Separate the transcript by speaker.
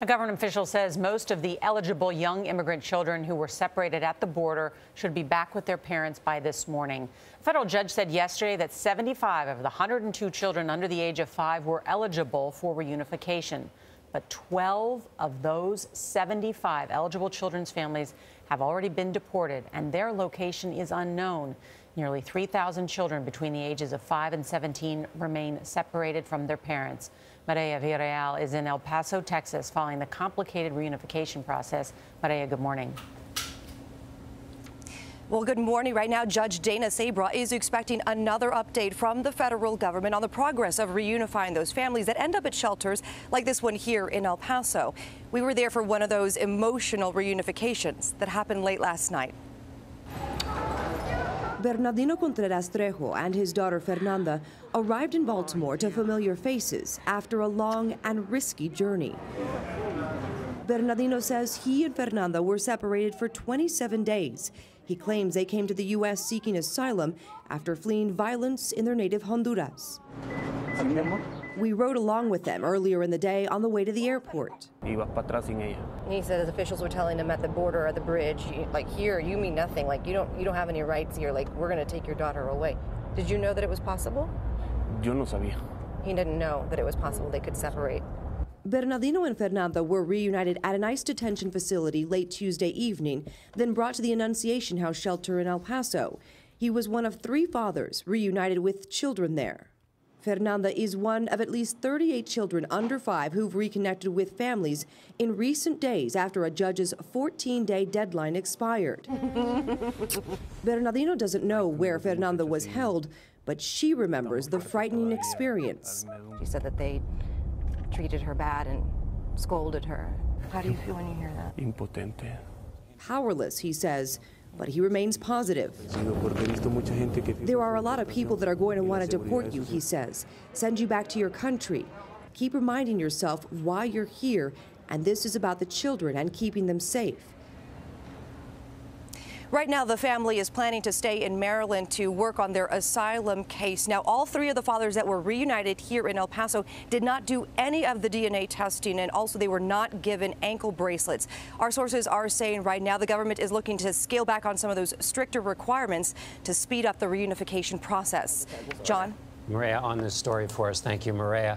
Speaker 1: A government official says most of the eligible young immigrant children who were separated at the border should be back with their parents by this morning. A federal judge said yesterday that 75 of the 102 children under the age of 5 were eligible for reunification. But 12 of those 75 eligible children's families have already been deported, and their location is unknown. Nearly 3,000 children between the ages of 5 and 17 remain separated from their parents. Mireya Villarreal is in El Paso, Texas, following the complicated reunification process. Mireya, good morning.
Speaker 2: Well, good morning. Right now, Judge Dana Sabra is expecting another update from the federal government on the progress of reunifying those families that end up at shelters like this one here in El Paso. We were there for one of those emotional reunifications that happened late last night.
Speaker 3: Bernardino Contreras Trejo and his daughter Fernanda arrived in Baltimore to familiar faces after a long and risky journey. Bernardino says he and Fernanda were separated for 27 days. He claims they came to the U.S. seeking asylum after fleeing violence in their native Honduras. We rode along with them earlier in the day on the way to the airport.
Speaker 2: He said officials were telling him at the border, at the bridge, like, here, you mean nothing. Like, you don't have any rights here. Like, we're going to take your daughter away. Did you know that it was possible?
Speaker 4: Yo no sabía.
Speaker 2: He didn't know that it was possible they could separate.
Speaker 3: Bernardino and Fernanda were reunited at an ICE detention facility late Tuesday evening, then brought to the Annunciation House shelter in El Paso. He was one of 3 fathers reunited with children there. Fernanda is one of at least 38 children under 5 who've reconnected with families in recent days after a judge's 14-day deadline expired. Bernardino doesn't know where Fernanda was held, but she remembers the frightening experience.
Speaker 2: She said that they treated her bad and scolded her. How do you feel when you hear that?
Speaker 4: Impotente.
Speaker 3: Powerless, he says, but he remains positive. There are a lot of people that are going to want to deport you, he says, send you back to your country. Keep reminding yourself why you're here, and this is about the children and keeping them safe.
Speaker 2: Right now, the family is planning to stay in Maryland to work on their asylum case. Now, all 3 of the fathers that were reunited here in El Paso did not do any of the DNA testing, and also they were not given ankle bracelets. Our sources are saying right now the government is looking to scale back on some of those stricter requirements to speed up the reunification process. John?
Speaker 5: Mireya on this story for us. Thank you, Mireya.